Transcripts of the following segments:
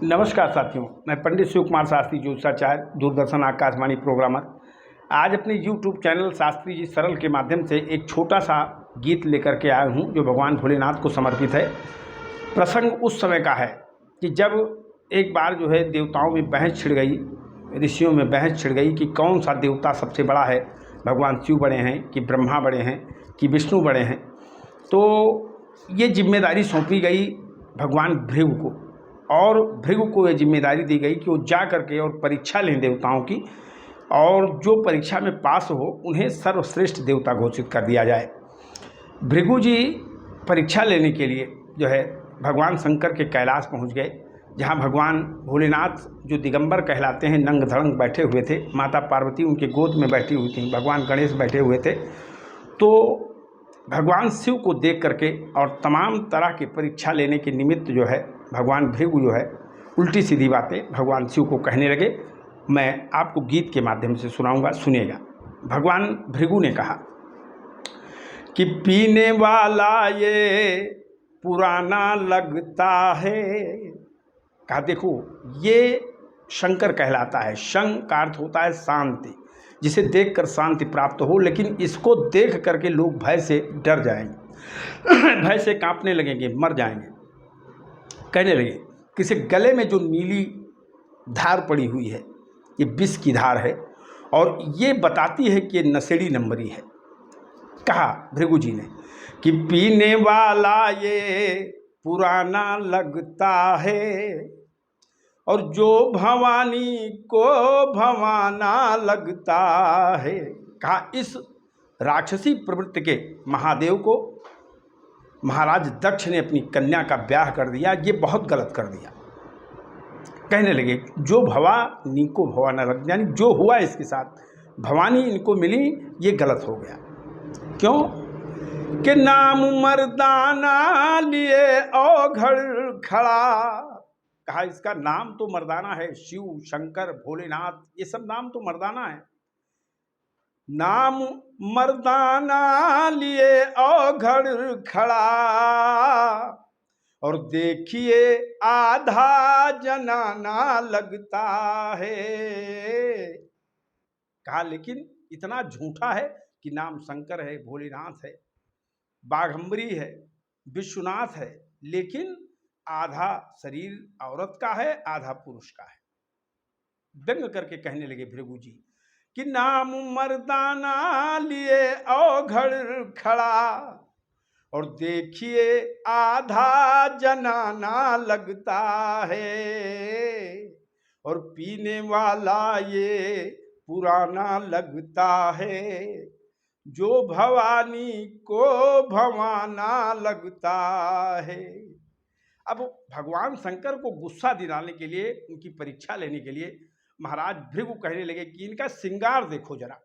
नमस्कार साथियों, मैं पंडित शिव कुमार शास्त्री ज्योतिषाचार्य, दूरदर्शन आकाशवाणी प्रोग्रामर। आज अपने YouTube चैनल शास्त्री जी सरल के माध्यम से एक छोटा सा गीत लेकर के आया हूँ जो भगवान भोलेनाथ को समर्पित है। प्रसंग उस समय का है कि जब एक बार जो है देवताओं में बहस छिड़ गई, ऋषियों में बहस छिड़ गई कि कौन सा देवता सबसे बड़ा है, भगवान शिव बड़े हैं कि ब्रह्मा बड़े हैं कि विष्णु बड़े हैं। तो ये जिम्मेदारी सौंपी गई भगवान भृगु को, और भृगु को ये जिम्मेदारी दी गई कि वो जा करके और परीक्षा लें देवताओं की, और जो परीक्षा में पास हो उन्हें सर्वश्रेष्ठ देवता घोषित कर दिया जाए। भृगु जी परीक्षा लेने के लिए जो है भगवान शंकर के कैलाश पहुंच गए, जहां भगवान भोलेनाथ जो दिगंबर कहलाते हैं नंग धड़ंग बैठे हुए थे, माता पार्वती उनके गोद में बैठी हुई थी, भगवान गणेश बैठे हुए थे। तो भगवान शिव को देख करके और तमाम तरह की परीक्षा लेने के निमित्त जो है भगवान भृगु जो है उल्टी सीधी बातें भगवान शिव को कहने लगे। मैं आपको गीत के माध्यम से सुनाऊंगा, सुनिएगा। भगवान भृगु ने कहा कि पीने वाला ये पुराना लगता है। कहा देखो, ये शंकर कहलाता है। शंक का अर्थ होता है शांति, जिसे देखकर शांति प्राप्त हो, लेकिन इसको देख करके लोग भय से डर जाएंगे, भय से कांपने लगेंगे, मर जाएंगे। कहने लगे किसी गले में जो नीली धार पड़ी हुई है ये विष की धार है, और ये बताती है कि ये नशेड़ी नंबरी है। कहा भृगु जी ने कि पीने वाला ये पुराना लगता है, और जो भवानी को भवाना लगता है। कहा इस राक्षसी प्रवृत्ति के महादेव को महाराज दक्ष ने अपनी कन्या का ब्याह कर दिया, ये बहुत गलत कर दिया। कहने लगे जो भवानी को भवाना लग, यानी जो हुआ इसके साथ भवानी इनको मिली, ये गलत हो गया। क्यों कि नाम मर्दाना लिए औघड़ खड़ा। कहा इसका नाम तो मर्दाना है, शिव शंकर भोलेनाथ ये सब नाम तो मर्दाना है। नाम मर्दाना लिए औघड़ खड़ा, और देखिए आधा जनाना लगता है। कहा लेकिन इतना झूठा है कि नाम शंकर है, भोलेनाथ है, बाघंबरी है, विश्वनाथ है, लेकिन आधा शरीर औरत का है, आधा पुरुष का है। व्यंग करके कहने लगे भृगु जी कि नाम मर्दाना लिए औघड़ खड़ा, और देखिए आधा जनाना लगता है, और पीने वाला ये पुराना लगता है, जो भवानी को भवाना लगता है। अब भगवान शंकर को गुस्सा दिलाने के लिए, उनकी परीक्षा लेने के लिए महाराज भृगु कहने लगे कि इनका श्रृंगार देखो जरा,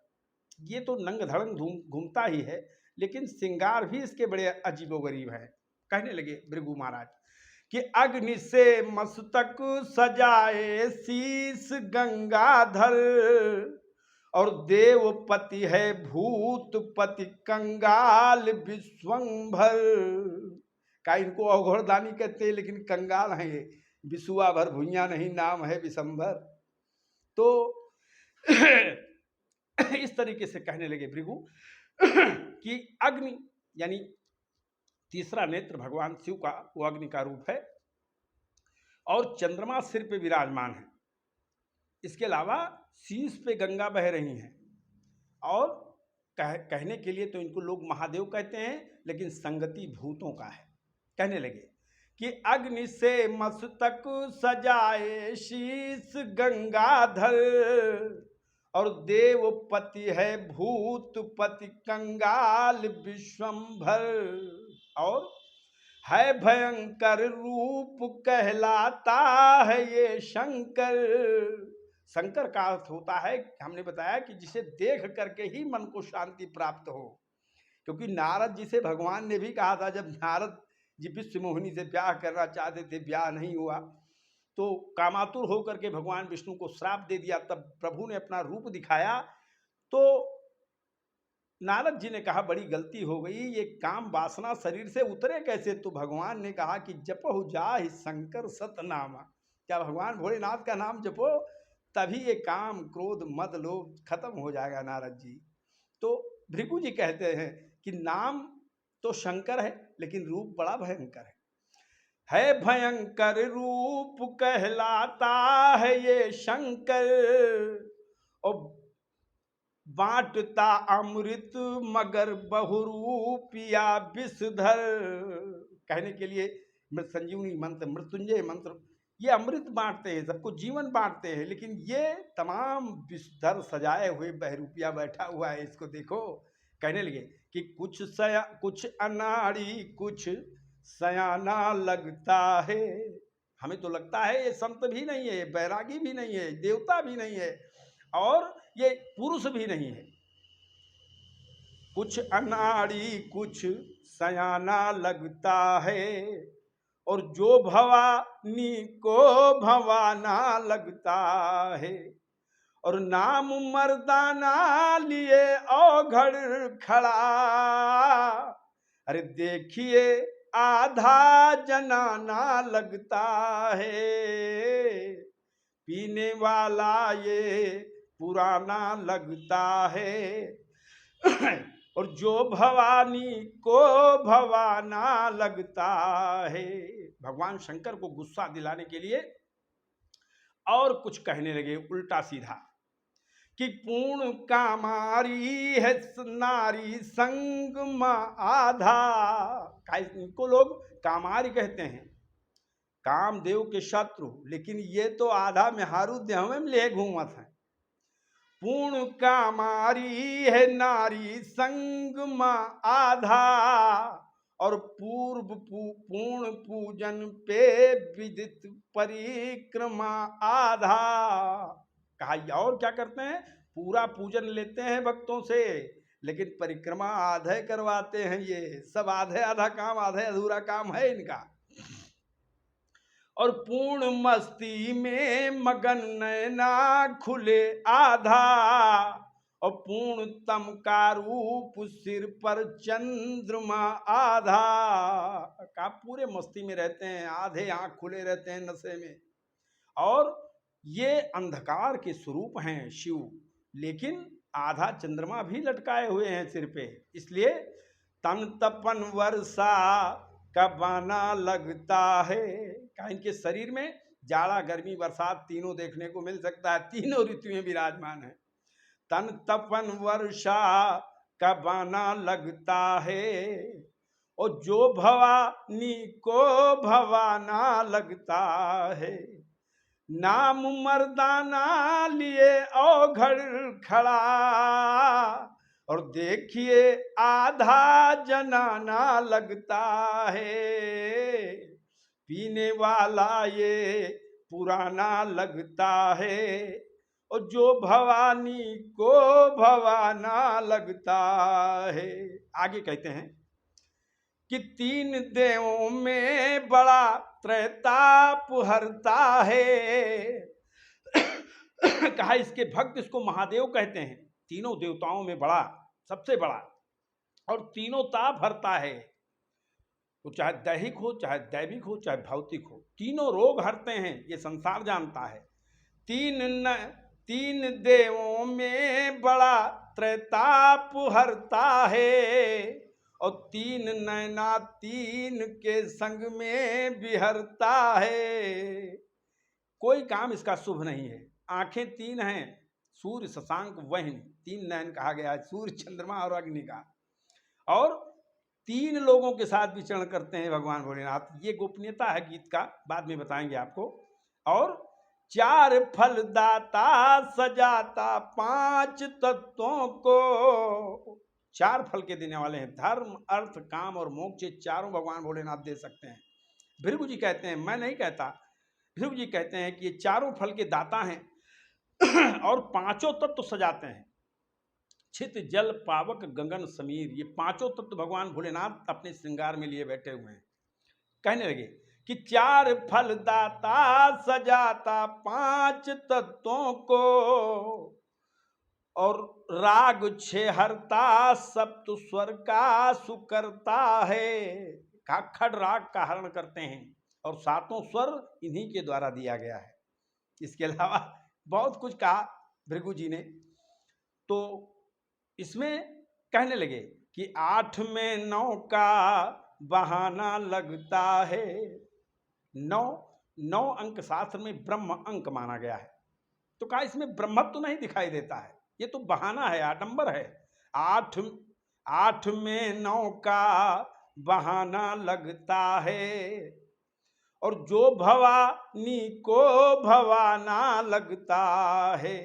ये तो नंग धड़ंग घूमता ही है, लेकिन श्रृंगार भी इसके बड़े अजीबोगरीब है। कहने लगे भृगु महाराज कि अग्नि से मस्तक सजाए शीस गंगाधर, और देवपति है भूतपति कंगाल विश्वंभर। का इनको अघोरदानी कहते हैं, लेकिन कंगाल हैं ये, विसुआ भर भुइयां नहीं, नाम है विशंभर। तो इस तरीके से कहने लगे भृगु कि अग्नि यानी तीसरा नेत्र भगवान शिव का, वो अग्नि का रूप है, और चंद्रमा सिर पे विराजमान है। इसके अलावा शीश पे गंगा बह रही हैं, और कहने के लिए तो इनको लोग महादेव कहते हैं, लेकिन संगति भूतों का है। कहने लगे कि अग्नि से मस्तक सजाए शीस गंगाधर, और देवपति है भूतपति कंगाल विश्वंभर, और है भयंकर रूप कहलाता है ये शंकर। शंकर का अर्थ होता है, हमने बताया कि जिसे देख करके ही मन को शांति प्राप्त हो, क्योंकि नारद जी से भगवान ने भी कहा था, जब नारद जी विश्व मोहिनी से ब्याह करना चाहते थे, ब्याह नहीं हुआ, तो कामातुर होकर के भगवान विष्णु को श्राप दे दिया। तब प्रभु ने अपना रूप दिखाया, तो नारद जी ने कहा बड़ी गलती हो गई, ये काम वासना शरीर से उतरे कैसे? तो भगवान ने कहा कि जपहु जाहि शंकर सतनामा, क्या भगवान भोलेनाथ का नाम जपो, तभी ये काम क्रोध मद लोभ खत्म हो जाएगा नारद जी। तो भृगु जी कहते हैं कि नाम तो शंकर है, लेकिन रूप बड़ा भयंकर है भयंकर रूप कहलाता है ये शंकर, और बांटता अमृत मगर बहुरूपिया विषधर। कहने के लिए मृत संजीवनी मंत्र, मृत्युंजय मंत्र, ये अमृत बांटते हैं, सबको जीवन बांटते हैं, लेकिन ये तमाम विषधर सजाए हुए बहरूपिया बैठा हुआ है, इसको देखो। कहने लगे कि कुछ अनाड़ी कुछ सयाना लगता है। हमें तो लगता है ये संत भी नहीं है, बैरागी भी नहीं है, देवता भी नहीं है, और ये पुरुष भी नहीं है। कुछ अनाड़ी कुछ सयाना लगता है, और जो भवानी को भवाना लगता है, और नाम मर्दाना लिए औघड़ खड़ा। अरे देखिए आधा जनाना लगता है, पीने वाला ये पुराना लगता है, और जो भवानी को भवाना लगता है। भगवान शंकर को गुस्सा दिलाने के लिए और कुछ कहने लगे उल्टा सीधा कि पूर्ण कामारी है नारी संग में आधा। इनको लोग कामारी कहते हैं, कामदेव के शत्रु, लेकिन ये तो आधा मेहारू देह में ले घूमत है। पूर्ण कामारी है नारी संग में आधा, और पूर्ण पूजन पे विदित परिक्रमा आधा। कहा और क्या करते हैं, पूरा पूजन लेते हैं भक्तों से, लेकिन परिक्रमा आधे करवाते हैं। ये सब आधे आधा काम, आधे अधूरा काम है इनका। और पूर्ण मस्ती में मगन नैना खुले आधा, और पूर्ण तम का रूप सिर पर चंद्रमा आधा। का पूरे मस्ती में रहते हैं, आधे आंख खुले रहते हैं नशे में, और ये अंधकार के स्वरूप हैं शिव, लेकिन आधा चंद्रमा भी लटकाए हुए हैं सिर पे। इसलिए तन तपन वर्षा का बाना लगता है। का इनके शरीर में जाड़ा गर्मी बरसात तीनों देखने को मिल सकता है, तीनों ऋतुएं विराजमान है। तन तपन वर्षा का बाना लगता है, और जो भवानी को भवाना लगता है। नाम मर्दाना लिए औघड़ खड़ा, और देखिए आधा जनाना लगता है, पीने वाला ये पुराना लगता है, और जो भवानी को भवाना लगता है। आगे कहते हैं कि तीन देवों में बड़ा त्रैताप हरता है। कहा इसके भक्त इसको महादेव कहते हैं, तीनों देवताओं में बड़ा, सबसे बड़ा, और तीनों ताप हरता है। वो चाहे दैहिक हो, चाहे दैविक हो, चाहे भौतिक हो, तीनों रोग हरते हैं, ये संसार जानता है। तीन देवों में बड़ा त्रैताप हरता है, और तीन नैना तीन के संग में बिहरता है। कोई काम इसका शुभ नहीं है। आंखें तीन हैं, सूर्य शशांक वहन, तीन नयन कहा गया है, सूर्य चंद्रमा और अग्नि का, और तीन लोगों के साथ विचरण करते हैं भगवान भोलेनाथ। ये गोपनीयता है गीत का, बाद में बताएंगे आपको। और चार फलदाता सजाता पांच तत्वों को, चार फल के देने वाले हैं, धर्म अर्थ काम और मोक्ष, चारों भगवान भोलेनाथ दे सकते हैं। भृगु जी कहते हैं, मैं नहीं कहता, भृगु जी कहते हैं कि ये चारों फल के दाता हैं और पांचों तत्व सजाते हैं। छित जल पावक गगन समीर, ये पांचों तत्व भगवान भोलेनाथ अपने श्रृंगार में लिए बैठे हुए हैं। कहने लगे कि चार फलदाता सजाता पांच तत्वों को, और राग छेहरता सप्त स्वर का सुकरता है। खड़ राग का हरण करते हैं, और सातों स्वर इन्हीं के द्वारा दिया गया है। इसके अलावा बहुत कुछ कहा भृगु जी ने। तो इसमें कहने लगे कि 8 में 9 का बहाना लगता है। 9 अंक शास्त्र में ब्रह्म अंक माना गया है। तो कहा इसमें ब्रह्मत्व तो नहीं दिखाई देता है, ये तो बहाना है, आडंबर है। 8 में 9 का बहाना लगता है, और जो भवानी को भवाना लगता है।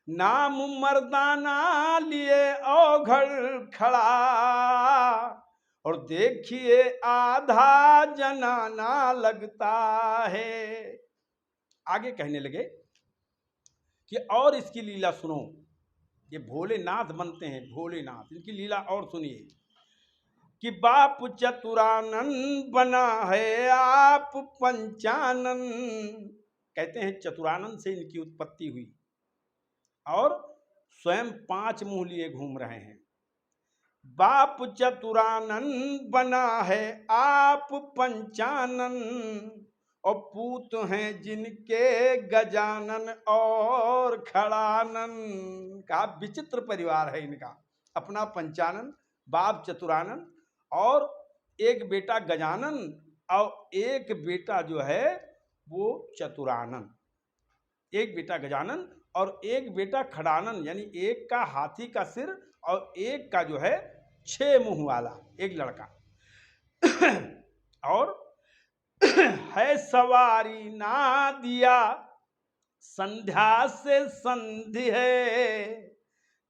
नाम मर्दाना लिए औघड़ खड़ा, और देखिए आधा जनाना लगता है। आगे कहने लगे कि और इसकी लीला सुनो। ये भोलेनाथ बनते हैं, भोलेनाथ, इनकी लीला और सुनिए कि बाप चतुरानन बना है आप पंचानन। कहते हैं चतुरानन से इनकी उत्पत्ति हुई, और स्वयं 5 मुंह लिए घूम रहे हैं। बाप चतुरानन बना है आप पंचानन, और पूत हैं जिनके गजानन और खड़ानन। का विचित्र परिवार है इनका, अपना पंचानन, बाप चतुरानन, और एक बेटा गजानन, और एक बेटा जो है वो चतुरानन। एक बेटा गजानन और एक बेटा खड़ानन, यानी एक का हाथी का सिर और एक का जो है 6 मुंह वाला एक लड़का। और है सवारी ना दिया संध्या से संधि है।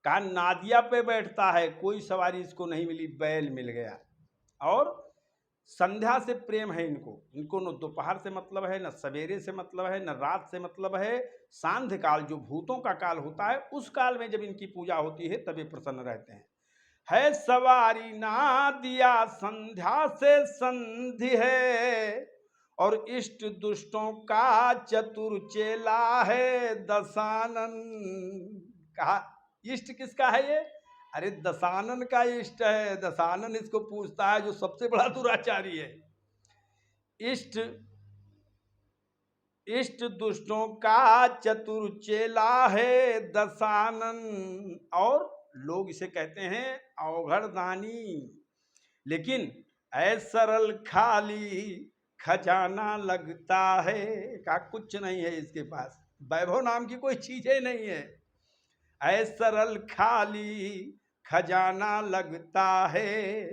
का नादिया पे बैठता है, कोई सवारी इसको नहीं मिली, बैल मिल गया। और संध्या से प्रेम है इनको न दोपहर से मतलब है, न सवेरे से मतलब है, न रात से मतलब है। सांध्य काल जो भूतों का काल होता है, उस काल में जब इनकी पूजा होती है तब ये प्रसन्न रहते हैं। है सवारी ना दिया संध्या से संधि है, और इष्ट दुष्टों का चतुर चेला है दशानन। कहा इष्ट किसका है ये? अरे दशानन का इष्ट है। दशानन इसको पूछता है जो सबसे बड़ा दुराचारी है। इष्ट दुष्टों का चतुर चेला है दशानन, और लोग इसे कहते हैं अवघड़दानी। लेकिन ऐ सरल खाली खजाना लगता है। का कुछ नहीं है इसके पास, वैभव नाम की कोई चीज ही नहीं है। ऐ सरल खाली खजाना लगता है,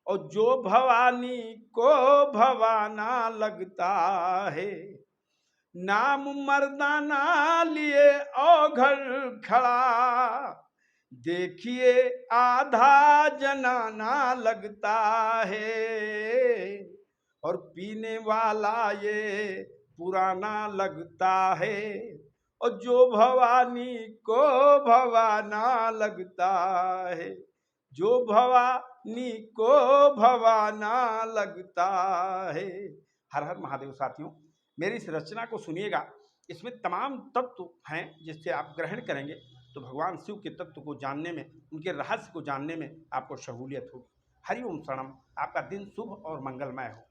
और जो भवानी को भवाना लगता है। नाम मर्दाना लिए औघड़ खड़ा, देखिए आधा जनाना लगता है, और पीने वाला ये पुराना लगता है। और जो भवानी को भवाना लगता है, जो भवानी को भवाना लगता है। हर हर महादेव। साथियों, मेरी इस रचना को सुनिएगा, इसमें तमाम तत्व हैं जिससे आप ग्रहण करेंगे तो भगवान शिव के तत्व को जानने में, उनके रहस्य को जानने में आपको सहूलियत होगी। हरि ओम शरणम। आपका दिन शुभ और मंगलमय हो।